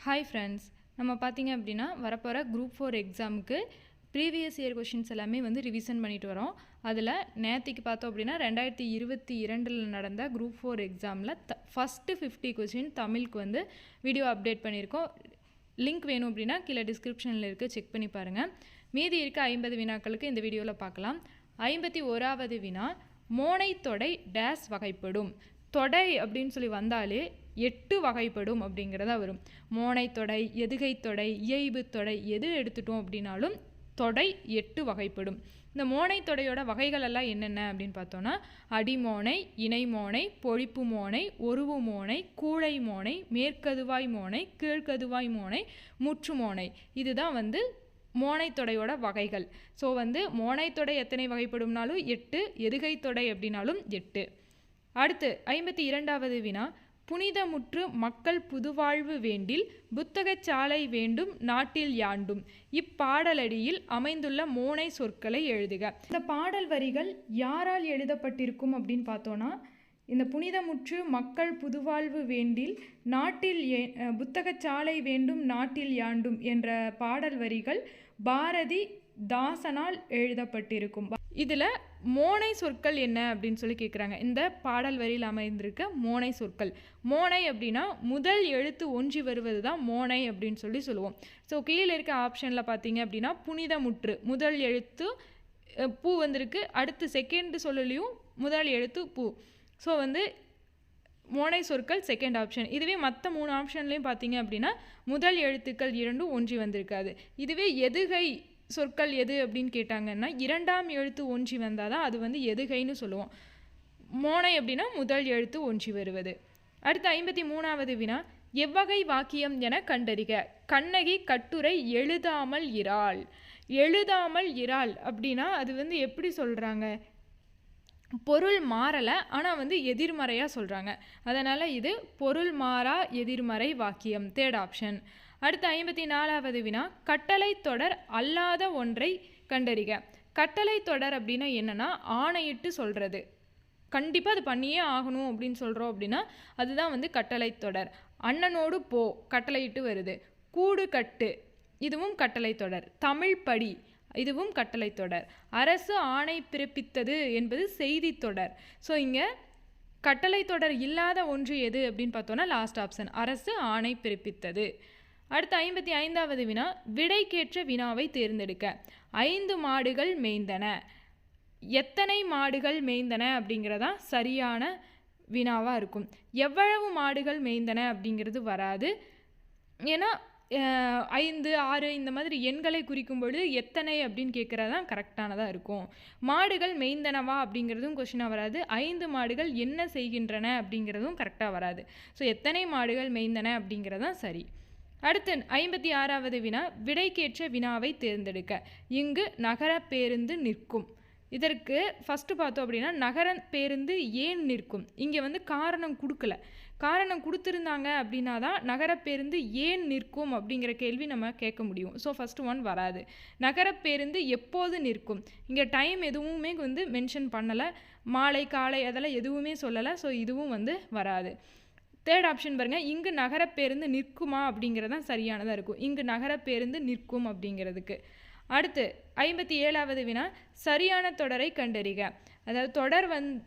Hi friends, நம்ம பார்த்தீங்க அப்படின்னா வரப்போகிற குரூப் 4 எக்ஸாமுக்கு ப்ரீவியஸ் இயர் கொஷின்ஸ் எல்லாமே ரிவிஷன் பண்ணிட்டு வரோம். அதில் நேற்றுக்கு பார்த்தோம் அப்படின்னா 2022 நடந்த குரூப் 4 எக்ஸாமில் ஃபஸ்ட்டு 50 கொஷின் தமிழுக்கு வீடியோ அப்டேட் பண்ணியிருக்கோம். லிங்க் வேணும் அப்படின்னா கீழே டிஸ்கிரிப்ஷனில் இருக்குது, செக் பண்ணி பாருங்கள். மீதி இருக்க 50 வினாக்களுக்கு இந்த வீடியோவில் பார்க்கலாம். 51வது வினா, மோனை தொடை டேஸ் வகைப்படும். தொடை அப்படின்னு சொல்லி வந்தாலே 8 வகைப்படும் அப்படிங்கிறதா வரும். மோனை தொடை, எதுகை தொடை, இயைபு தொடை எது எடுத்துட்டோம் அப்படின்னாலும் தொடை 8 வகைப்படும். இந்த மோனை தொடையோட வகைகள் எல்லாம் என்னென்ன அப்படின்னு பார்த்தோன்னா, அடிமோனை, இணைமோனை, பொழிப்பு மோனை, ஒருவு மோனை, கூழை மோனை, மேற்கதுவாய் மோனை, கீழ்கதுவாய் மோனை, முற்று மோனை. இதுதான் மோனை தொடையோட வகைகள். ஸோ மோனை தொடை எத்தனை வகைப்படும்னாலும் 8, எதுகை தொடை அப்படின்னாலும் 8. அடுத்து 52வது வினா, புனிதமுற்று மக்கள் புதுவாழ்வு வேண்டில் புத்தகச் சாலை வேண்டும் நாட்டில் யாண்டும். இப்பாடலடியில் அமைந்துள்ள மோனை சொற்களை எழுதுக. இந்த பாடல் வரிகள் யாரால் எழுதப்பட்டிருக்கும் அப்படின்னு பார்த்தோன்னா, இந்த புனிதமுற்று மக்கள் புதுவாழ்வு வேண்டில் நாட்டில் புத்தகச் சாலை வேண்டும் நாட்டில் யாண்டும் என்ற பாடல் வரிகள் பாரதி தாசனால் எழுதப்பட்டிருக்கும். இதில் மோனை சொற்கள் என்ன அப்படின்னு சொல்லி கேட்குறாங்க. இந்த பாடல் வரியில் அமைந்திருக்க மோனை சொற்கள். மோனை அப்படின்னா முதல் எழுத்து ஒன்றி வருவது தான் மோனை அப்படின்னு சொல்லுவோம். ஸோ கீழே இருக்க ஆப்ஷனில் பார்த்தீங்க அப்படின்னா புனிதமுற்று முதல் எழுத்து பூ வந்திருக்கு, அடுத்து செகண்ட் சொல்லலையும் முதல் எழுத்து பூ. ஸோ மோனை சொற்கள் செகண்ட் ஆப்ஷன். இதுவே மற்ற 3 ஆப்ஷன்லேயும் பார்த்தீங்க அப்படின்னா முதல் எழுத்துக்கள் 2 ஒன்றி வந்திருக்காது. இதுவே எதுகை சொற்கள் எது அப்படின்னு கேட்டாங்கன்னா, 2ஆம் எழுத்து ஒன்றி வந்தால் தான் அது எதுகைன்னு சொல்லுவோம். மோனை அப்படின்னா முதல் எழுத்து ஒன்றி வருவது. அடுத்து 53வது வினா, எவ்வகை வாக்கியம் என கண்டறிக. கண்ணகி கட்டுரை எழுதாமல் இராள். எழுதாமல் இராள் அப்படின்னா அது எப்படி சொல்கிறாங்க, பொருள் மாறலை ஆனால் எதிர்மறையாக சொல்கிறாங்க. அதனால் இது பொருள் மாறா எதிர்மறை வாக்கியம், தேர்ட் ஆப்ஷன். அடுத்து 54வது வினா, கட்டளை தொடர் அல்லாத ஒன்றை கண்டறிக. கட்டளை தொடர் அப்படின்னா என்னென்னா, ஆணையிட்டு சொல்கிறது, கண்டிப்பாக அது பண்ணியே ஆகணும் அப்படின்னு சொல்கிறோம் அப்படின்னா அதுதான் கட்டளை தொடர். அண்ணனோடு போ கட்டளையிட்டு வருது. கூடு கட்டு இதுவும் கட்டளை தொடர். தமிழ் படி இதுவும் கட்டளை தொடர். அரசு ஆணை பிறப்பித்தது என்பது செய்தி தொடர். ஸோ இங்கே கட்டளை தொடர் இல்லாத ஒன்று எது அப்படின்னு பார்த்தோன்னா லாஸ்ட் ஆப்ஷன், அரசு ஆணை பிறப்பித்தது. அடுத்து 55வது வினா, விடைக்கேற்ற வினாவை தேர்ந்தெடுக்க. 5 மாடுகள் மேய்ந்தன. எத்தனை மாடுகள் மேய்ந்தன அப்படிங்கிறதா சரியான வினாவாக இருக்கும். எவ்வளவு மாடுகள் மேய்ந்தன அப்படிங்கிறது வராது. ஏன்னா 5, 6 இந்த மாதிரி எண்களை குறிக்கும் பொழுது எத்தனை அப்படின்னு கேட்குறது தான் கரெக்டானதாக இருக்கும். மாடுகள் மேய்ந்தனவா அப்படிங்கிறதும் கொஷினாக வராது. 5 மாடுகள் என்ன செய்கின்றன அப்படிங்கிறதும் கரெக்டாக வராது. ஸோ எத்தனை மாடுகள் மேய்ந்தன அப்படிங்கிறது தான் சரி. அடுத்து 56வது வினா, விடைக்கேற்ற வினாவை தேர்ந்தெடுக்க. இங்கு நகர பேருந்து நிற்கும். இதற்கு ஃபஸ்ட்டு பார்த்தோம் அப்படின்னா நகர பேருந்து ஏன் நிற்கும். இங்கே காரணம் கொடுக்கல. காரணம் கொடுத்துருந்தாங்க அப்படின்னா தான் நகர பேருந்து ஏன் நிற்கும் அப்படிங்கிற கேள்வி நம்ம கேட்க முடியும். ஸோ ஃபஸ்ட்டு 1 வராது. நகர பேருந்து எப்போது நிற்கும், இங்கே டைம் எதுவுமே மென்ஷன் பண்ணலை. மாலை காலை அதெல்லாம் எதுவுமே சொல்லலை. ஸோ இதுவும் வராது. தேர்ட் ஆப்ஷன் பாருங்கள், இங்கு நகர பேருந்து நிற்குமா அப்படிங்கிறது தான் சரியானதாக இருக்கும். இங்கு நகர பேருந்து நிற்கும் அப்படிங்கிறதுக்கு. அடுத்து 57வது வினா, சரியான தொடரை கண்டறிக. அதாவது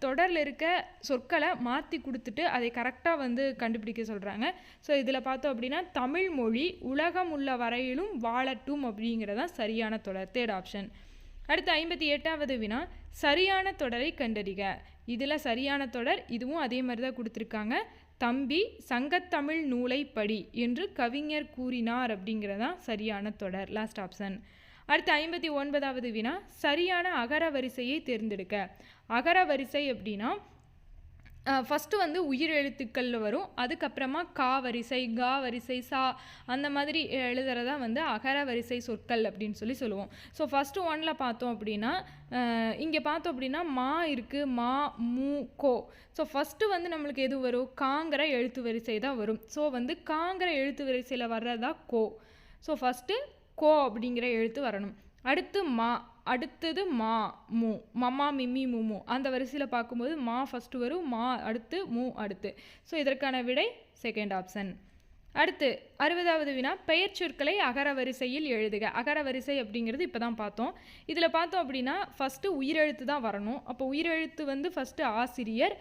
தொடரில் இருக்க சொற்களை மாற்றி கொடுத்துட்டு அதை கரெக்டாக கண்டுபிடிக்க சொல்கிறாங்க. ஸோ இதில் பார்த்தோம் அப்படின்னா தமிழ் மொழி உலகம் உள்ள வரையிலும் வாழட்டும் அப்படிங்கிறதான் சரியான தொடர், தேர்ட் ஆப்ஷன். அடுத்து 58வது வினா, சரியான தொடரை கண்டறிக. இதில் சரியான தொடர் இதுவும் அதே மாதிரி தான் கொடுத்துருக்காங்க. தம்பி சங்கத்தமிழ் நூலை படி என்று கவிஞர் கூறினார் அப்படிங்கிறதான் சரியான தொடர், லாஸ்ட் ஆப்ஷன். அடுத்து 59வது வினா, சரியான அகர வரிசையை தேர்ந்தெடுக்க. அகர வரிசை அப்படின்னா ஃபஸ்ட்டு உயிர் எழுத்துக்களில் வரும், அதுக்கப்புறமா கா வரிசை, கா வரிசை, சா அந்த மாதிரி எழுதுறதா அகர வரிசை சொற்கள் அப்படின்னு சொல்லுவோம். ஸோ ஃபஸ்ட்டு 1ல் பார்த்தோம் அப்படின்னா இங்கே பார்த்தோம் அப்படின்னா மா இருக்குது, மா, மூ, கோ. ஸோ ஃபஸ்ட்டு நம்மளுக்கு எது வரும், காங்கிற எழுத்து வரிசை தான் வரும். ஸோ காங்கிற எழுத்து வரிசையில் வர்றதா கோ. ஸோ ஃபஸ்ட்டு கோ அப்படிங்கிற எழுத்து வரணும். அடுத்து மா, அடுத்தது மா, மூ, மம்மா, மிம்மி, மூமு அந்த வரிசையில் பார்க்கும்போது மா ஃபஸ்ட்டு வரும், மா அடுத்து, மூ அடுத்து. ஸோ இதற்கான விடை செகண்ட் ஆப்ஷன். அடுத்து 60வது வினா, பெயர் சொற்களை அகரவரிசையில் எழுதுக. அகரவரிசை அப்படிங்கிறது இப்போ தான் பார்த்தோம். இதில் பார்த்தோம் அப்படின்னா ஃபஸ்ட்டு உயிரெழுத்து தான் வரணும். அப்போ உயிரெழுத்து வந்து ஃபஸ்ட்டு ஆசிரியர்,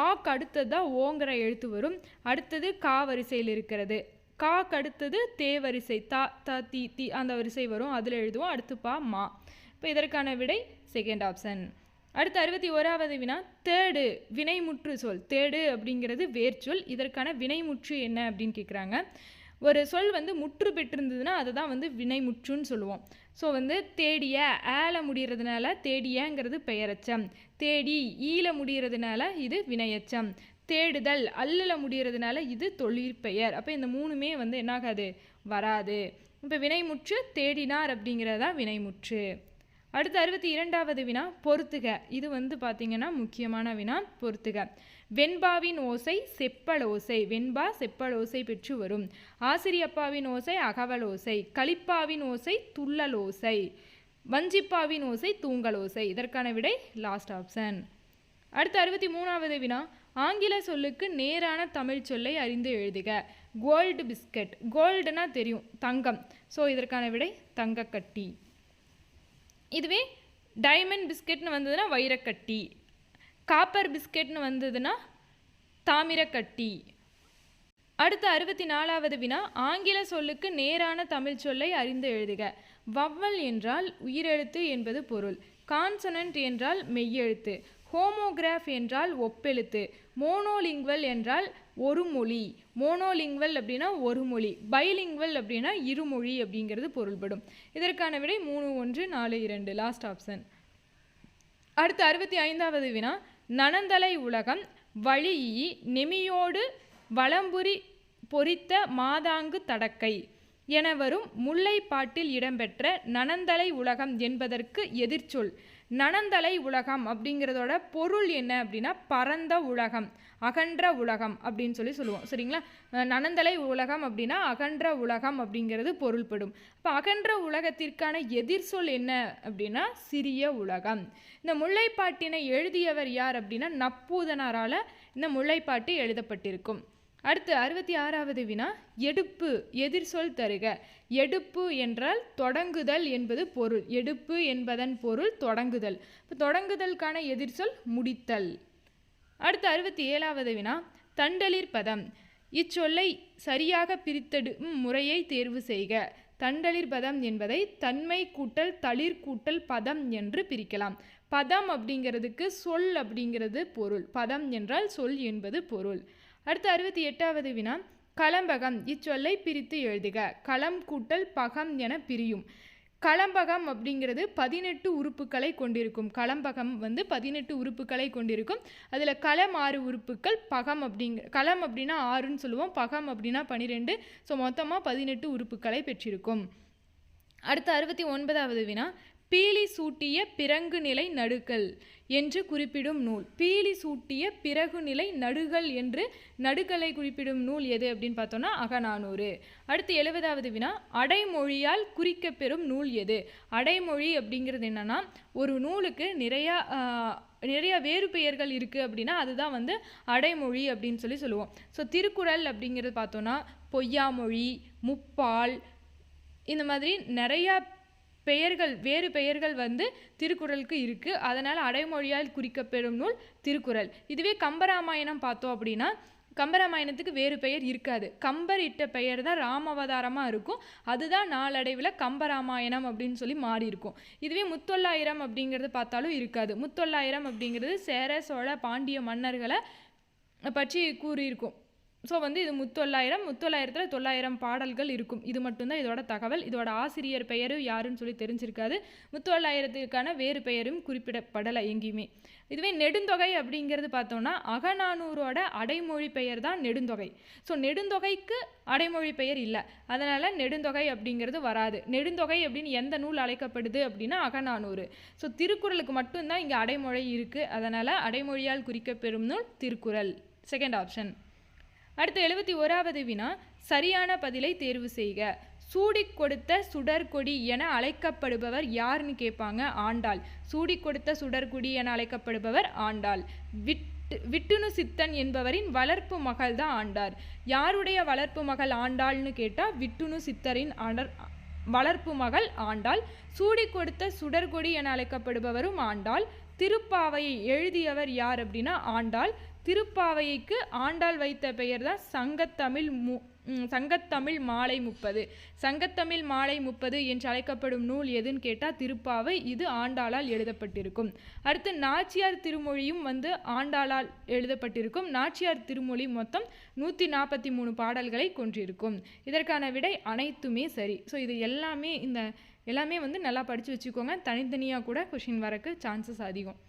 ஆக்கு அடுத்தது தான் ஓங்கிற எழுத்து வரும். அடுத்தது கா வரிசையில் இருக்கிறது. காக்கு அடுத்தது தே வரிசை, தா த தி தி அந்த வரிசை வரும், அதில் எழுதுவோம். அடுத்து பா மா. இப்போ இதற்கான விடை செகண்ட் ஆப்ஷன். அடுத்து 61வது வினா, தேடு வினைமுற்று சொல். தேடு அப்படிங்கிறது வேர்ச்சொல். இதற்கான வினைமுற்று என்ன அப்படின்னு கேட்குறாங்க. ஒரு சொல் வந்து முற்று பெற்றிருந்ததுன்னா அதை தான் வந்து வினைமுற்றுன்னு சொல்லுவோம். ஸோ வந்து தேடிய ஏல முடிகிறதுனால தேடியங்கிறது பெயரச்சம். தேடி ஈல முடிகிறதுனால இது வினையச்சம். தேடுதல் அல்லல முடிகிறதுனால இது தொழிற்பெயர். அப்போ இந்த மூணுமே வந்து என்னாகாது, வராது. இப்போ வினைமுற்று தேடினார் அப்படிங்கிறதா வினைமுற்று. அடுத்து 62வது வினா, பொறுத்துக. இது வந்து பார்த்திங்கன்னா முக்கியமான வினா, பொறுத்துக. வெண்பாவின் ஓசை செப்பல் ஓசை. வெண்பா செப்பல் ஓசை பெற்று வரும். ஆசிரியப்பாவின் ஓசை அகவல் ஓசை. களிப்பாவின் ஓசை துள்ளல் ஓசை. வஞ்சிப்பாவின் ஓசை தூங்கல் ஓசை. இதற்கான விடை லாஸ்ட் ஆப்ஷன். அடுத்து 63வது வினா, ஆங்கில சொல்லுக்கு நேரான தமிழ் சொல்லை அறிந்து எழுதுக. Gold biscuit. கோல்டுனா தெரியும், தங்கம். ஸோ இதற்கான விடை தங்கக்கட்டி. இதுவே டைமண்ட் பிஸ்கெட்னு வந்ததுன்னா வைரக்கட்டி. காப்பர் பிஸ்கெட்னு வந்ததுன்னா தாமிரக்கட்டி. அடுத்து 64வது வினா, ஆங்கில சொல்லுக்கு நேரான தமிழ் சொல்லை அறிந்து எழுதுக. வவ்வல் என்றால் உயிரெழுத்து என்பது பொருள். கான்சனன்ட் என்றால் மெய்யெழுத்து. ஹோமோகிராஃப் என்றால் ஒப்பெழுத்து. மோனோலிங்குவல் என்றால் ஒரு மொழி. மோனோலிங்குவல் அப்படின்னா ஒரு மொழி. பைலிங்குவல் அப்படின்னா இருமொழி அப்படிங்கிறது பொருள்படும். இதற்கான விடை 3, 1, 4, 2 லாஸ்ட் ஆப்ஷன். அடுத்து 65வது வினா, நனந்தலை உலகம் வழியி நெமியோடு வலம்புரி பொறித்த மாதாங்கு தடக்கை என வரும் முல்லைப்பாட்டில் இடம்பெற்ற நனந்தலை உலகம் என்பதற்கு எதிர்ச்சொல். நனந்தலை உலகம் அப்படிங்கிறதோட பொருள் என்ன அப்படின்னா பரந்த உலகம், அகன்ற உலகம் அப்படின்னு சொல்லுவோம். சரிங்களா? நனந்தலை உலகம் அப்படின்னா அகன்ற உலகம் அப்படிங்கிறது பொருள்படும். இப்போ அகன்ற உலகத்திற்கான எதிர்சொல் என்ன அப்படின்னா சிறிய உலகம். இந்த முல்லைப்பாட்டினை எழுதியவர் யார் அப்படின்னா நப்பூதனாரால் இந்த முல்லைப்பாட்டு எழுதப்பட்டிருக்கும். அடுத்து 66வது வினா, எடுப்பு எதிர்சொல் தருக. எடுப்பு என்றால் தொடங்குதல் என்பது பொருள். எடுப்பு என்பதன் பொருள் தொடங்குதல். இப்போ தொடங்குதலுக்கான எதிர்சொல் முடித்தல். அடுத்து 67வது வினா, தண்டலிர் பதம். இச்சொல்லை சரியாக பிரித்தெடும் முறையை தேர்வு செய்க. தண்டலிர் பதம் என்பதை தன்மை கூட்டல் தளிர் கூட்டல் பதம் என்று பிரிக்கலாம். பதம் அப்படிங்கிறதுக்கு சொல் அப்படிங்கிறது பொருள். பதம் என்றால் சொல் என்பது பொருள். அடுத்து 68வது வினா, களம்பகம். இச்சொல்லை பிரித்து எழுதுக. களம் கூட்டல் பகம் என பிரியும். களம்பகம் அப்படிங்கிறது 18 உறுப்புகளை கொண்டிருக்கும். களம்பகம் வந்து 18 உறுப்புகளை கொண்டிருக்கும். அதில் களம் 6 உறுப்புகள். பகம் களம் அப்படின்னா 6ன்னு சொல்லுவோம். பகம் அப்படின்னா 12. ஸோ மொத்தமாக 18 உறுப்புகளை பெற்றிருக்கும். அடுத்து 69வது வினா, பீலி சூட்டிய பிறங்கு நிலை நடுகள் என்று குறிப்பிடும் நூல். பீலி சூட்டிய பிறகு நிலை நடுகள் என்று நடுகளை குறிப்பிடும் நூல் எது அப்படின்னு பார்த்தோன்னா அகநானூறு. அடுத்து 70வது வினா, அடைமொழியால் குறிக்கப்பெறும் நூல் எது? அடைமொழி அப்படிங்கிறது என்னன்னா, ஒரு நூலுக்கு நிறைய வேறு பெயர்கள் இருக்குது அப்படின்னா அதுதான் வந்து அடைமொழி அப்படின்னு சொல்லுவோம். ஸோ திருக்குறள் அப்படிங்கிறது பார்த்தோன்னா பொய்யாமொழி, முப்பால், இந்த மாதிரி நிறையா பெயர்கள் வேறு பெயர்கள் வந்து திருக்குறளுக்கு இருக்குது. அதனால் அடைமொழியால் குறிக்கப்பெறும் நூல் திருக்குறள். இதுவே கம்பராமாயணம் பார்த்தோம் அப்படின்னா கம்பராமாயணத்துக்கு வேறு பெயர் இருக்காது. கம்பர் இட்ட பெயர் தான் ராமவதாரமாக இருக்கும். அதுதான் நாளடைவில் கம்பராமாயணம் அப்படின்னு சொல்லி மாறி இருக்கும். இதுவே முத்தொள்ளாயிரம் அப்படிங்கிறது பார்த்தாலும் இருக்காது. முத்தொள்ளாயிரம் அப்படிங்கிறது சேர சோழ பாண்டிய மன்னர்களை பற்றி கூறியிருக்கும். ஸோ வந்து இது முத்தொள்ளாயிரத்தில் 900 பாடல்கள் இருக்கும். இது மட்டும்தான் இதோட தகவல். இதோட ஆசிரியர் பெயரும் யாருன்னு சொல்லி தெரிஞ்சிருக்காது. முத்தொள்ளாயிரத்துக்கான வேறு பெயரும் குறிப்பிடப்படலை எங்கேயுமே. இதுவே நெடுந்தொகை அப்படிங்கிறது பார்த்தோன்னா அகநானூரோட அடைமொழி பெயர் தான் நெடுந்தொகை. ஸோ நெடுந்தொகைக்கு அடைமொழி பெயர் இல்லை. அதனால் நெடுந்தொகை அப்படிங்கிறது வராது. நெடுந்தொகை அப்படின்னு எந்த நூல் அழைக்கப்படுது அப்படின்னா அகநானூறு. ஸோ திருக்குறளுக்கு மட்டும்தான் இங்கே அடைமொழி இருக்குது. அதனால் அடைமொழியால் குறிக்கப்பெறும் நூல் திருக்குறள். Second option. அடுத்து 71வது வினா, சரியான பதிலை தேர்வு செய்க. சூடிக் கொடுத்த சுடர்கொடி என அழைக்கப்படுபவர் யாருன்னு கேட்பாங்க. ஆண்டாள். சூடிக் கொடுத்த சுடர்கொடி என அழைக்கப்படுபவர் ஆண்டாள். விட்ட விட்டுணு சித்தன் என்பவரின் வளர்ப்பு மகள் தான் ஆண்டார். யாருடைய வளர்ப்பு மகள் ஆண்டாள்னு கேட்டால் விட்டுணு சித்தரின் வளர்ப்பு மகள் ஆண்டாள். சூடி கொடுத்த சுடர்கொடி என அழைக்கப்படுபவரும் ஆண்டாள். திருப்பாவையை எழுதியவர் யார் அப்படின்னா ஆண்டாள். திருப்பாவைக்கு ஆண்டாள் வைத்த பெயர் தான் சங்கத்தமிழ் மாலை 30. சங்கத்தமிழ் மாலை 30 என்று அழைக்கப்படும் நூல் எதுன்னு கேட்டால் திருப்பாவை. இது ஆண்டாளால் எழுதப்பட்டிருக்கும். அடுத்து நாச்சியார் திருமொழியும் ஆண்டாளால் எழுதப்பட்டிருக்கும். நாச்சியார் திருமொழி மொத்தம் 143 பாடல்களை கொண்டிருக்கும். இதற்கான விடை அனைத்துமே சரி. ஸோ இது எல்லாமே நல்லா படித்து வச்சுக்கோங்க. தனித்தனியாக கூட கொஷின் வரக்கு சான்சஸ் அதிகம்.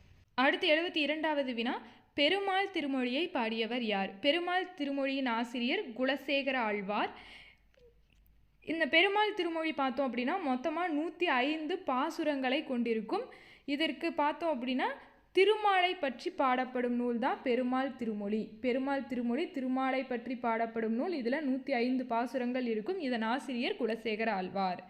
அடுத்து 72வது வினா, பெருமாள் திருமொழியை பாடியவர் யார்? பெருமாள் திருமொழியின் ஆசிரியர் குலசேகர ஆழ்வார். இந்த பெருமாள் திருமொழி பார்த்தோம் அப்படின்னா மொத்தமாக 105 பாசுரங்களை கொண்டிருக்கும். இதற்கு பார்த்தோம் அப்படின்னா திருமாலை பற்றி பாடப்படும் நூல் தான் பெருமாள் திருமொழி. பெருமாள் திருமொழி திருமாலை பற்றி பாடப்படும் நூல். இதில் 105 பாசுரங்கள் இருக்கும். இதன் ஆசிரியர் குலசேகர ஆழ்வார்.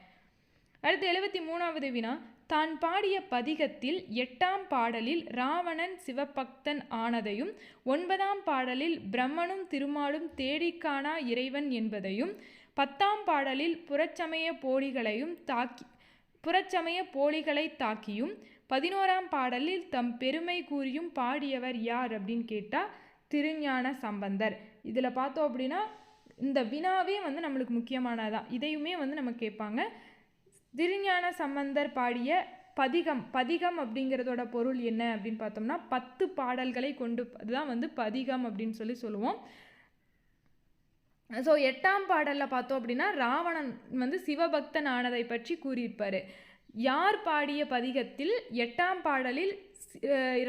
அடுத்து 73வது வினா, தான் பாடிய பதிகத்தில் 8ஆம் பாடலில் ராவணன் சிவபக்தன் ஆனதையும் 9ஆம் பாடலில் பிரம்மனும் திருமாலும் தேடிக்காணா இறைவன் என்பதையும் 10ஆம் பாடலில் புறச்சமய போலிகளை தாக்கியும் 11ஆம் பாடலில் தம் பெருமை கூறியும் பாடியவர் யார் அப்படின்னு கேட்டால் திருஞான சம்பந்தர். இதில் பார்த்தோம் அப்படின்னா இந்த வினாவே நம்மளுக்கு முக்கியமானதான். இதையுமே நம்ம கேட்பாங்க. திருஞான சம்பந்தர் பாடிய பதிகம் அப்படிங்கிறதோட பொருள் என்ன அப்படின்னு பார்த்தோம்னா 10 பாடல்களை கொண்டு தான் பதிகம் அப்படின்னு சொல்லுவோம். ஸோ 8ஆம் பாடலில் பார்த்தோம் அப்படின்னா ராவணன் சிவபக்தன் ஆனதை பற்றி கூறியிருப்பார். யார் பாடிய பதிகத்தில் 8ஆம் பாடலில்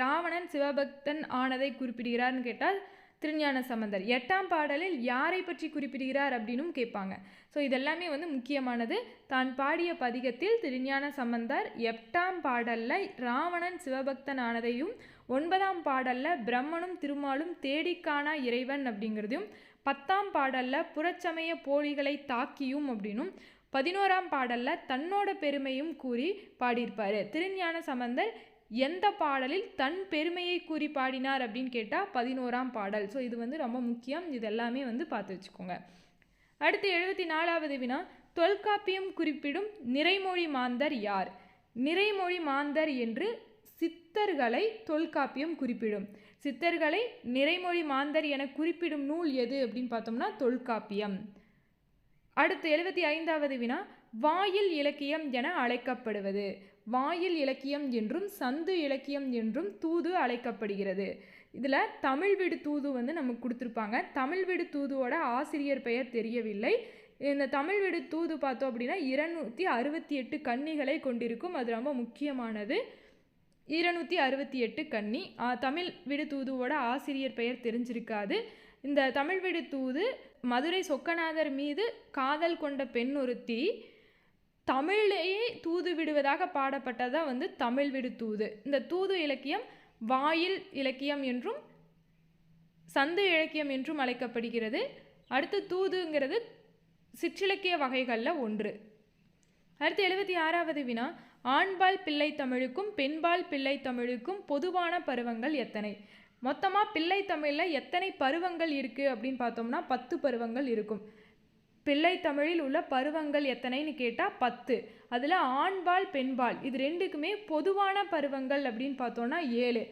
ராவணன் சிவபக்தன் ஆனதை குறிப்பிடுகிறார்னு கேட்டால் திருஞான சம்பந்தர். 8ஆம் பாடலில் யாரை பற்றி குறிப்பிடுகிறார் அப்படின்னும் கேட்பாங்க. ஸோ இதெல்லாமே முக்கியமானது. தான் பாடிய பதிகத்தில் திருஞான சம்பந்தர் 8ஆம் பாடலில் ராவணன் சிவபக்தன் ஆனதையும் 9ஆம் பாடலில் பிரம்மனும் திருமாலும் தேடிக்காணா இறைவன் அப்படிங்கிறதையும் 10ஆம் பாடலில் புறச்சமய போலிகளை தாக்கியும் அப்படின்னும் 11ஆம் பாடலில் தன்னோட பெருமையும் கூறி பாடியிருப்பார். திருஞான சம்பந்தர் எந்த பாடலில் தன் பெருமையை கூறி பாடினார் அப்படின்னு கேட்டால் 11ஆம் பாடல். ஸோ இது ரொம்ப முக்கியம். இது எல்லாமே பார்த்து வச்சுக்கோங்க. அடுத்து 74வது வினா, தொல்காப்பியம் குறிப்பிடும் நிறைமொழி மாந்தர் யார்? நிறைமொழி மாந்தர் என்று சித்தர்களை தொல்காப்பியம் குறிப்பிடும். சித்தர்களை நிறைமொழி மாந்தர் என குறிப்பிடும் நூல் எது அப்படின்னு பார்த்தோம்னா தொல்காப்பியம். அடுத்து 75வது வினா, வாயில் இலக்கியம் என அழைக்கப்படுவது. வாயில் இலக்கியம் என்றும் சந்து இலக்கியம் என்றும் தூது அழைக்கப்படுகிறது. இதில் தமிழ் விடு தூது நமக்கு கொடுத்துருப்பாங்க. தமிழ் விடு தூதுவோட ஆசிரியர் பெயர் தெரியவில்லை. இந்த தமிழ் விடு தூது பார்த்தோம் அப்படின்னா 268 கன்னிகளை கொண்டிருக்கும். அது ரொம்ப முக்கியமானது. 268 கன்னி. தமிழ் விடு தூதுவோட ஆசிரியர் பெயர் தெரிஞ்சிருக்காது. இந்த தமிழ் விடு தூது மதுரை சொக்கநாதர் மீது காதல் கொண்ட பெண் ஒருத்தி தமிழையே தூது விடுவதாக பாடப்பட்டதான் தமிழ் விடு தூது. இந்த தூது இலக்கியம் வாயில் இலக்கியம் என்றும் சந்து இலக்கியம் என்றும் அழைக்கப்படுகிறது. அடுத்து தூதுங்கிறது சிற்றிலக்கிய வகைகளில் ஒன்று. அடுத்து 76வது வினா, ஆண்பால் பிள்ளை தமிழுக்கும் பெண்பால் பிள்ளை தமிழுக்கும் பொதுவான பருவங்கள் எத்தனை? மொத்தமாக பிள்ளை தமிழில் எத்தனை பருவங்கள் இருக்குது அப்படின்னு பார்த்தோம்னா 10 பருவங்கள் இருக்கும். பிள்ளை தமிழில் உள்ள பருவங்கள் எத்தனைன்னு கேட்டால் 10. அதில் ஆண்பால் பெண்பால் இது ரெண்டுக்குமே பொதுவான பருவங்கள் அப்படின்னு பார்த்தோன்னா 7.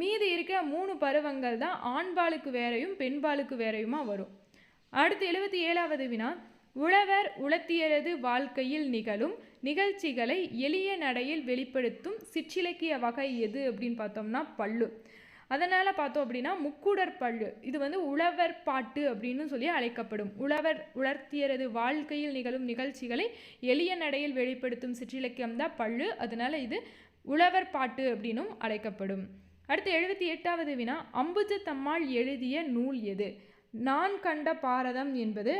மீதி இருக்க 3 பருவங்கள் தான் ஆண்பாலுக்கு வேறையும் பெண்பாலுக்கு வேறையுமா வரும். அடுத்து 77வது வினா, உழவர் உலத்தியரது வாழ்க்கையில் நிகழும் நிகழ்ச்சிகளை எளிய நடையில் வெளிப்படுத்தும் சிற்றிலக்கிய வகை எது அப்படின்னு பார்த்தோம்னா பள்ளு. அதனால் பார்த்தோம் அப்படின்னா முக்கூடர் பள்ளு இது உழவர் பாட்டு அப்படின்னு சொல்லி அழைக்கப்படும். உழவர் உலர்த்தியரது வாழ்க்கையில் நிகழும் நிகழ்ச்சிகளை எளிய நடையில் வெளிப்படுத்தும் சிற்றிலக்கியம் தான் பள்ளு. அதனால் இது உழவர் பாட்டு அப்படின்னும் அழைக்கப்படும். அடுத்து 78வது வினா, அம்புஜத்தம்மாள் எழுதிய நூல் எது? நான் கண்ட பாரதம் என்பது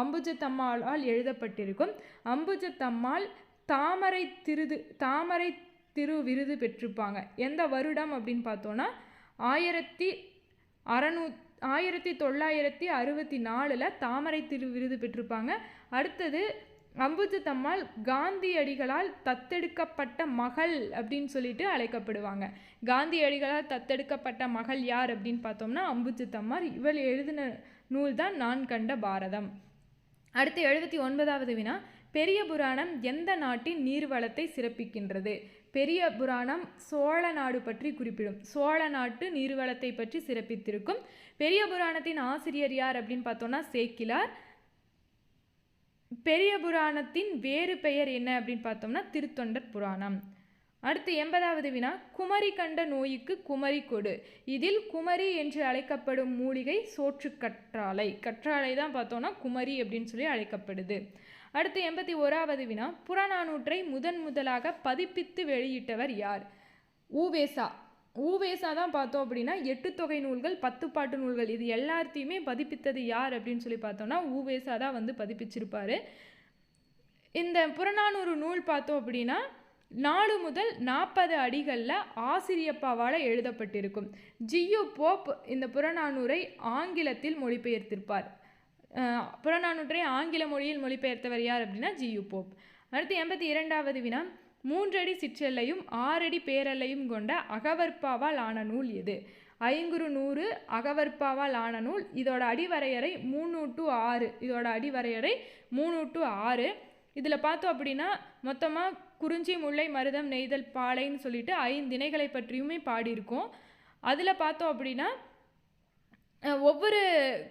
அம்புஜத்தம்மாளால் எழுதப்பட்டிருக்கும். அம்புஜத்தம்மாள் தாமரை திரு விருது பெற்றிருப்பாங்க. எந்த வருடம் அப்படின்னு பார்த்தோன்னா 1964 தாமரை திரு விருது பெற்றிருப்பாங்க. அடுத்தது அம்புஜத்தம்மாள் காந்தியடிகளால் தத்தெடுக்கப்பட்ட மகள் அப்படின்னு சொல்லிட்டு அழைக்கப்படுவாங்க. காந்தியடிகளால் தத்தெடுக்கப்பட்ட மகள் யார் அப்படின்னு பார்த்தோம்னா அம்புஜத்தம்மாள். இவள் எழுதின நூல் தான் நான் கண்ட பாரதம். அடுத்து 79வது வினா, பெரிய புராணம் எந்த நாட்டின் நீர்வளத்தை சிறப்பிக்கின்றது? பெரிய புராணம் சோழ நாடு பற்றி குறிப்பிடும். சோழ நாட்டு நீர்வளத்தை பற்றி சிறப்பித்திருக்கும். பெரிய புராணத்தின் ஆசிரியர் யார் அப்படின்னு பார்த்தோம்னா சேக்கிலார். பெரிய புராணத்தின் வேறு பெயர் என்ன அப்படின்னு பார்த்தோம்னா திருத்தொண்டர் புராணம். அடுத்து 80வது வினா, குமரி கண்ட நோய்க்கு குமரி கொடு. இதில் குமரி என்று அழைக்கப்படும் மூலிகை சோற்று கற்றாழை. கற்றாழை தான் பார்த்தோம்னா குமரி அப்படின்னு சொல்லி அழைக்கப்படுது. அடுத்து 81வது வினா, புறநானூற்றை முதலாக பதிப்பித்து வெளியிட்டவர் யார்? ஊவேசா. ஊவேசா தான் பார்த்தோம் அப்படின்னா 8 தொகை நூல்கள் 10 பாட்டு நூல்கள் இது எல்லாத்தையுமே பதிப்பித்தது யார் அப்படின்னு சொல்லி பார்த்தோம்னா ஊவேசா தான் வந்து பதிப்பிச்சிருப்பாரு. இந்த புறநானூறு நூல் பார்த்தோம் அப்படின்னா 4 முதல் 40 அடிகளில் ஆசிரியப்பாவால் எழுதப்பட்டிருக்கும். ஜியு போப் இந்த புறநானூரை ஆங்கிலத்தில் மொழிபெயர்த்திருப்பார். புறநானூற்றை ஆங்கில மொழியில் மொழிபெயர்த்தவர் யார் அப்படின்னா ஜியு போப். அடுத்து 82வது வினா, 3 அடி சிற்றெல்லையும் 6 அடி பேரல்லையும் கொண்ட அகவற்பாவால் ஆன நூல் எது? ஐங்குறு 100 அகவற்பாவால் ஆன நூல். இதோட அடிவரையறை 3-6. இதோட அடிவரையறை 3-6. இதில் பார்த்தோம் அப்படின்னா மொத்தமாக குறிஞ்சி, முல்லை, மருதம், நெய்தல், பாலைன்னு சொல்லிட்டு 5 திணைகளை பற்றியுமே பாடியிருக்கோம். அதில் பார்த்தோம் அப்படின்னா ஒவ்வொரு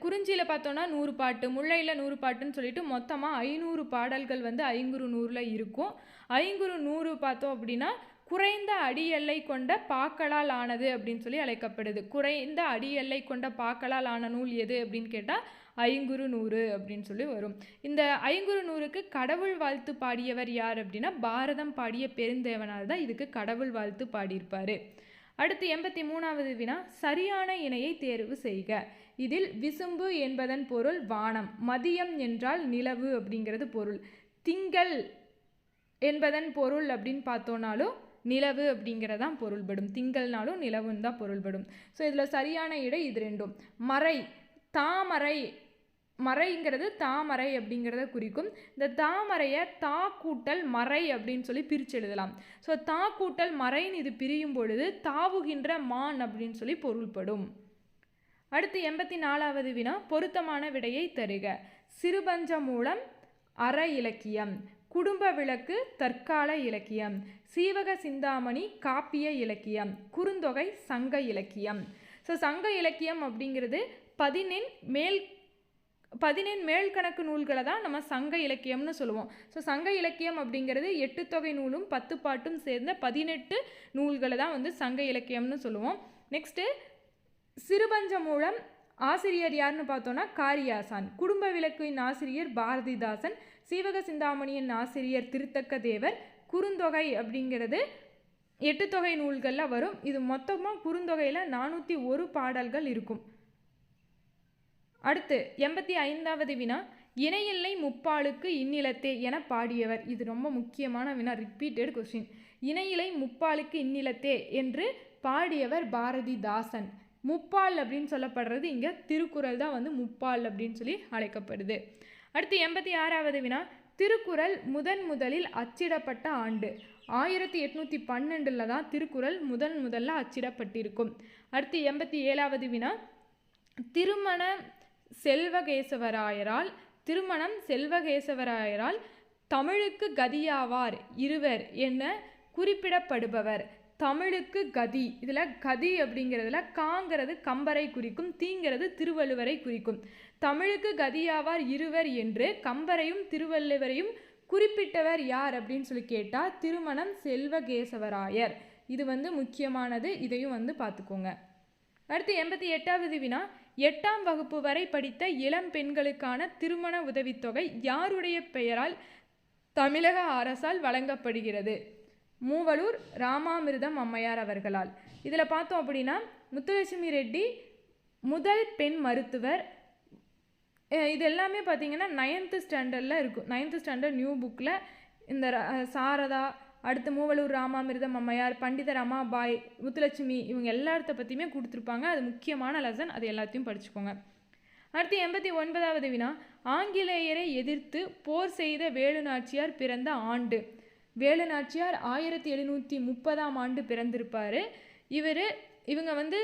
குறிஞ்சியில் பார்த்தோன்னா 100 பாட்டு, முல்லையில் 100 பாட்டுன்னு சொல்லிட்டு மொத்தமாக 500 பாடல்கள் வந்து ஐங்குறு 100ல் இருக்கும். ஐங்குறு 100 பார்த்தோம் அப்படின்னா குறைந்த அடி எல்லை கொண்ட பாக்களால் ஆனது அப்படின்னு சொல்லி அழைக்கப்படுது. குறைந்த அடி எல்லை கொண்ட பாக்களால் ஆன நூல் எது அப்படின்னு கேட்டால் ஐங்குறு 100 அப்படின்னு சொல்லி வரும். இந்த ஐங்குறு 100க்கு கடவுள் வாழ்த்து பாடியவர் யார் அப்படின்னா பாரதம் பாடிய பெருந்தேவனார் தான் இதுக்கு கடவுள் வாழ்த்து பாடியிருப்பார். அடுத்து 83வது வினா, சரியான இணையை தேர்வு செய்க. இதில் விசும்பு என்பதன் பொருள் வானம், மதியம் என்றால் நிலவு அப்படிங்கிறது பொருள், திங்கள் என்பதன் பொருள் அப்படின்னு பார்த்தோன்னாலும் நிலவு அப்படிங்கிறதான் பொருள்படும். திங்கள்னாலும் நிலவுன்னு தான் பொருள்படும். ஸோ இதில் சரியான இடை இது ரெண்டும். மறை, தாமரை, மறைங்கிறது தாமரை அப்படிங்கிறத குறிக்கும். இந்த தாமரையை தா கூட்டல் மறை அப்படின்னு சொல்லி பிரித்து எழுதலாம். ஸோ தா கூட்டல் மறைன்னு இது பிரியும் பொழுது தாவுகின்ற மான் அப்படின்னு சொல்லி பொருள்படும். அடுத்து 84வது வினா, பொருத்தமான விடையை தருக. சிறுபஞ்ச மூலம் அற இலக்கியம், குடும்ப விளக்கு தற்கால இலக்கியம், சீவக சிந்தாமணி காப்பிய இலக்கியம், குறுந்தொகை சங்க இலக்கியம். ஸோ சங்க இலக்கியம் அப்படிங்கிறது 14 மேல்கணக்கு நூல்களை தான் நம்ம சங்க இலக்கியம்னு சொல்லுவோம். ஸோ சங்க இலக்கியம் அப்படிங்கிறது 8 தொகை நூலும் 10 பாட்டும் சேர்ந்த 18 நூல்களை தான் வந்து சங்க இலக்கியம்னு சொல்லுவோம். நெக்ஸ்ட்டு சிறுபஞ்ச மூலம் ஆசிரியர் யாருன்னு பார்த்தோன்னா காரியாசான், குடும்ப விளக்கின் ஆசிரியர் பாரதிதாசன், சீவக சிந்தாமணியின் ஆசிரியர் திருத்தக்க தேவர், குறுந்தொகை அப்படிங்கிறது 8 தொகை நூல்களில் வரும். இது மொத்தமாக குறுந்தொகையில் 401 பாடல்கள் இருக்கும். அடுத்து 85வது வினா, இணையில்லை முப்பாலுக்கு இந்நிலத்தே என பாடியவர். இது ரொம்ப முக்கியமான வினா, ரிப்பீட்டட் கொஸ்டின். இணையிலை முப்பாலுக்கு இந்நிலத்தே என்று பாடியவர் பாரதிதாசன். முப்பால் அப்படின்னு சொல்லப்படுறது இங்கே திருக்குறள் தான் வந்து முப்பால் அப்படின்னு சொல்லி அழைக்கப்படுது. அடுத்து 86வது வினா, திருக்குறள் முதலில் அச்சிடப்பட்ட ஆண்டு 1812 தான் திருக்குறள் முதல்ல அச்சிடப்பட்டிருக்கும். அடுத்து 87வது வினா, திருமணம் செல்வகேசவராயரால் தமிழுக்கு கதியாவார் இருவர் என குறிப்பிடப்படுபவர். தமிழுக்கு கதி, இதில் கதி அப்படிங்கிறதுல காங்கிறது கம்பரை குறிக்கும், தீங்கிறது திருவள்ளுவரை குறிக்கும். தமிழுக்கு கதியாவார் இருவர் என்று கம்பரையும் திருவள்ளுவரையும் குறிப்பிட்டவர் யார் அப்படின்னு சொல்லி கேட்டால் திருமணம் செல்வகேசவராயர். இது வந்து முக்கியமானது, இதையும் வந்து பார்த்துக்கோங்க. அடுத்து 88வது வினா, 8ஆம் வகுப்பு வரை படித்த இளம் பெண்களுக்கான திருமண உதவித்தொகை யாருடைய பெயரால் தமிழக அரசால் வழங்கப்படுகிறது? மூவலூர் ராமாமிர்தம் அம்மையார் அவர்களால். இதில் பார்த்தோம் அப்படின்னா முத்துலட்சுமி ரெட்டி முதல் பெண் மருத்துவர். இது எல்லாமே பார்த்திங்கன்னா 9th ஸ்டாண்டர்டில் இருக்கும். 9th ஸ்டாண்டர்ட் நியூ புக்கில் இந்த சாரதா, அடுத்து மூவலூர் ராமாமிர்தம் அம்மையார், பண்டித ரமாபாய், முத்துலட்சுமி இவங்க எல்லாத்த பற்றியுமே கொடுத்துருப்பாங்க. அது முக்கியமான லெசன், அது எல்லாத்தையும் படிச்சுக்கோங்க. அடுத்து 89வது வினா, ஆங்கிலேயரை எதிர்த்து போர் செய்த வேலுநாச்சியார் பிறந்த ஆண்டு. வேலுநாச்சியார் 1730ஆம் ஆண்டு பிறந்திருப்பார். இவங்க வந்து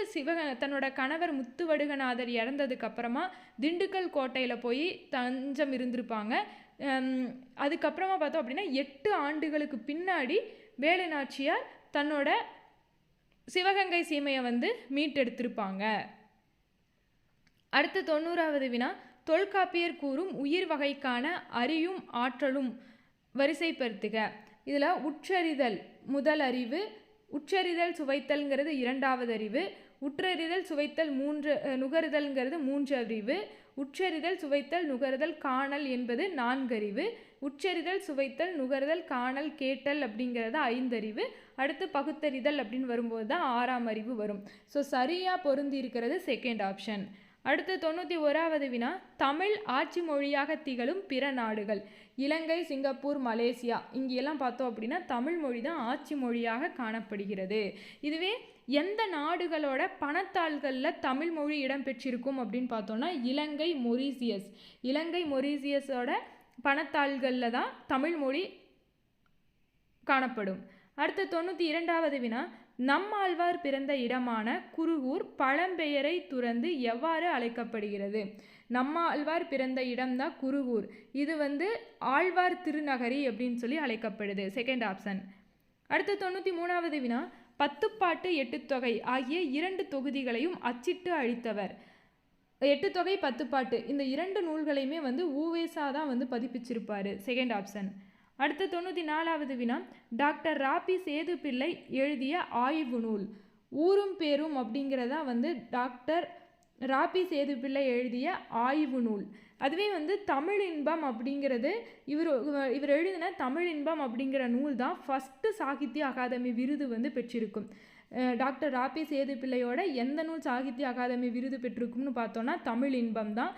தன்னோட கணவர் முத்துவடுகநாதர் இறந்ததுக்கு அப்புறமா திண்டுக்கல் கோட்டையில் போய் தஞ்சம் இருந்திருப்பாங்க. அதுக்கப்புறமா பார்த்தோம் அப்படின்னா 8 ஆண்டுகளுக்கு பின்னாடி வேலுநாச்சியார் தன்னோட சிவகங்கை சீமையை வந்து மீட்டெடுத்திருப்பாங்க. அடுத்து 90வது வினா, தொல்காப்பியர் கூறும் உயிர் வகைக்கான அறியும் ஆற்றலும் வரிசைப்படுத்துக. இதில் உற்றறிதல் முதல் அறிவு, உற்றறிதல் சுவைத்தல்ங்கிறது 2வது அறிவு, உற்றறிதல் சுவைத்தல் நுகருதல்ங்கிறது 3 அறிவு, உற்றறிதல் சுவைத்தல் நுகருதல் காணல் என்பது 4 அறிவு, உற்றறிதல் சுவைத்தல் நுகருதல் காணல் கேட்டல் அப்படிங்கிறது 5 அறிவு. அடுத்து பகுத்தறிதல் அப்படின்னு வரும்போது தான் 6ஆம் அறிவு வரும். ஸோ சரியாக பொருந்தி இருக்கிறது செகண்ட் ஆப்ஷன். அடுத்து 91வது வினா, தமிழ் ஆட்சி மொழியாக திகழும் பிற நாடுகள். இலங்கை, சிங்கப்பூர், மலேசியா இங்கெல்லாம் பார்த்தோம் அப்படின்னா தமிழ் மொழி தான் ஆட்சி மொழியாக காணப்படுகிறது. இதுவே எந்த நாடுகளோட பணத்தாள்களில் தமிழ் மொழி இடம்பெற்றிருக்கும் அப்படின்னு பார்த்தோம்னா இலங்கை, மொரீசியஸ். இலங்கை, மொரீசியஸோட பணத்தாள்களில் தான் தமிழ் மொழி காணப்படும். அடுத்து 92வது வினா, நம்மாழ்வார் பிறந்த இடமான குருகூர் பழம்பெயரை துறந்து எவ்வாறு அழைக்கப்படுகிறது? நம்மாழ்வார் பிறந்த இடம்தான் குருகூர். இது வந்து ஆழ்வார் திருநகரி அப்படின்னு சொல்லி அழைக்கப்படுது. Second option. அடுத்து 93வது வினா, 10 பாட்டு 8 தொகை ஆகிய 2 தொகுதிகளையும் அச்சிட்டு அழித்தவர். 8 தொகை 10 பாட்டு இந்த 2 நூல்களையுமே வந்து ஊவேசா தான் வந்து பதிப்பிச்சிருப்பாரு. Second option. அடுத்து 94வது வினா, டாக்டர் ராபி சேதுப்பிள்ளை எழுதிய ஆய்வு நூல். ஊரும் பேரும் அப்படிங்கிறதா வந்து டாக்டர் ராபி சேதுப்பிள்ளை எழுதிய ஆய்வு நூல். அதுவே வந்து தமிழ் இன்பம் அப்படிங்கிறது இவர் எழுதின தமிழ் இன்பம் அப்படிங்கிற நூல் தான் ஃபஸ்ட்டு சாகித்ய அகாதமி விருது வந்து பெற்றிருக்கும். டாக்டர் ராபி சேதுப்பிள்ளையோட எந்த நூல் சாகித்ய அகாதமி விருது பெற்றிருக்கும்னு பார்த்தோன்னா தமிழ் இன்பம் தான்.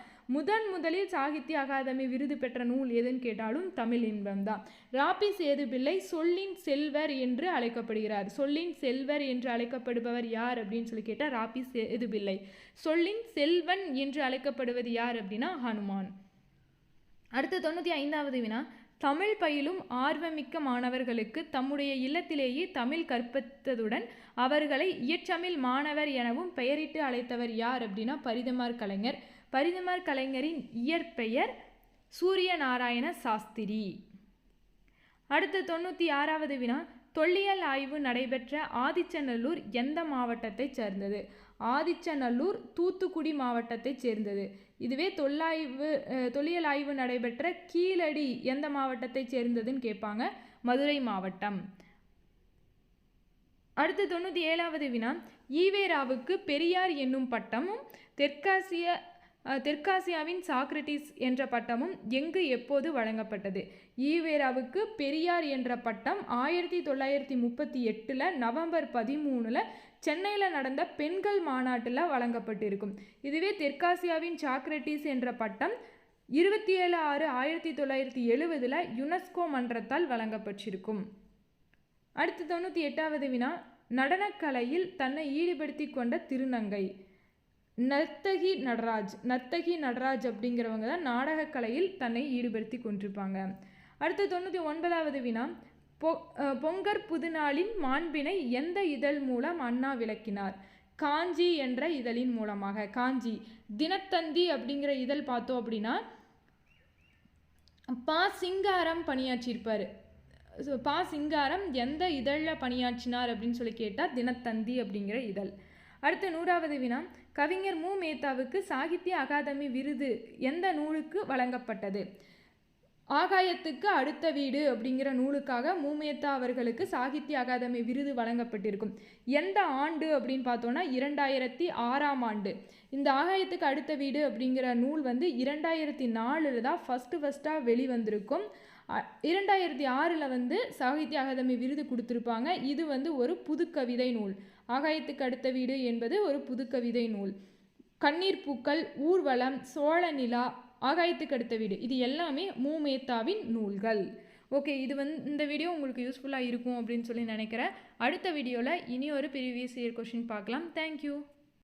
முதலில் சாகித்ய அகாதமி விருது பெற்ற நூல் எதுன்னு கேட்டாலும் தமிழ் இன்பம் தான். ராபி சேதுப்பிள்ளை சொல்லின் செல்வர் என்று அழைக்கப்படுகிறார். சொல்லின் செல்வர் என்று அழைக்கப்படுபவர் யார் அப்படின்னு சொல்லி கேட்டால் ராபி சேதுப்பிள்ளை. சொல்லின் செல்வன் என்று அழைக்கப்படுவது யார் அப்படின்னா ஹனுமான். அடுத்து 95வது வினா, தமிழ் பயிலும் ஆர்வமிக்க மாணவர்களுக்கு தம்முடைய இல்லத்திலேயே தமிழ் கற்பித்ததுடன் அவர்களை இயற்றமிழ் மாணவர் எனவும் பெயரிட்டு அழைத்தவர் யார் அப்படின்னா பரிதிமாற் கலைஞர். பரிதிமாற் கலைஞரின் இயற்பெயர் சூரிய நாராயண சாஸ்திரி. அடுத்து 96வது வினா, தொல்லியல் ஆய்வு நடைபெற்ற ஆதிச்சநல்லூர் எந்த மாவட்டத்தைச் சேர்ந்தது? ஆதிச்சநல்லூர் தூத்துக்குடி மாவட்டத்தைச் சேர்ந்தது. இதுவே தொல்லியல் ஆய்வு நடைபெற்ற கீழடி எந்த மாவட்டத்தைச் சேர்ந்ததுன்னு கேட்பாங்க, மதுரை மாவட்டம். அடுத்து 97வது வினா, ஈவேராவுக்கு பெரியார் என்னும் பட்டமும் தெற்காசியாவின் சாக்ரட்டிஸ் என்ற பட்டமும் எங்கு எப்போது வழங்கப்பட்டது? ஈவேராவுக்கு பெரியார் என்ற பட்டம் 1938 நவம்பர் 13 சென்னையில் நடந்த பெண்கள் மாநாட்டில் வழங்கப்பட்டிருக்கும். இதுவே தெற்காசியாவின் சாக்ரட்டிஸ் என்ற பட்டம் 27/6/1970 யுனெஸ்கோ மன்றத்தால் வழங்கப்பட்டிருக்கும். அடுத்து 98வது வினா, நடனக்கலையில் தன்னை ஈடுபடுத்தி கொண்ட திருநங்கை. நர்த்தகி நடராஜ் அப்படிங்கிறவங்க தான் நாடகக்கலையில் தன்னை ஈடுபடுத்தி கொண்டிருப்பாங்க. அடுத்து 99வது வினா, பொங்கற் புதுநாளின் மாண்பினை எந்த இதழ் மூலம் அண்ணா விளக்கினார்? காஞ்சி என்ற இதழின் மூலமாக. காஞ்சி தினத்தந்தி அப்படிங்கிற இதழ் பார்த்தோம் அப்படின்னா பா சிங்காரம் பணியாற்றியிருப்பார். பா சிங்காரம் எந்த இதழில் பணியாற்றினார் அப்படின்னு சொல்லி கேட்டால் தினத்தந்தி அப்படிங்கிற இதழ். அடுத்து 100வது வினா, கவிஞர் மு. மேத்தாவுக்கு சாகித்ய அகாதமி விருது எந்த நூலுக்கு வழங்கப்பட்டது? ஆகாயத்துக்கு அடுத்த வீடு அப்படிங்கிற நூலுக்காக மு. மேத்தா அவர்களுக்கு சாகித்ய அகாதமி விருது வழங்கப்பட்டிருக்கும். எந்த ஆண்டு அப்படின்னு பார்த்தோன்னா 2006ஆம் ஆண்டு. இந்த ஆகாயத்துக்கு அடுத்த வீடு அப்படிங்கிற நூல் வந்து 2004 தான் ஃபஸ்ட்டாக வெளிவந்திருக்கும். 2006 வந்து சாகித்ய அகாதமி விருது கொடுத்துருப்பாங்க. இது வந்து ஒரு புதுக்கவிதை நூல். ஆகாயத்துக்கு அடுத்த வீடு என்பது ஒரு புதுக்கவிதை நூல். கண்ணீர் பூக்கள், ஊர்வலம், சோழ நிலா, ஆகாயத்துக்கு அடுத்த வீடு இது எல்லாமே மு. மேத்தாவின் நூல்கள். ஓகே, இந்த வீடியோ உங்களுக்கு யூஸ்ஃபுல்லாக இருக்கும் அப்படின்னு சொல்லி நினைக்கிறேன். அடுத்த வீடியோவில் இனி ஒரு ப்ரீவியஸ் இயர் கொஷின் பார்க்கலாம். தேங்க்யூ.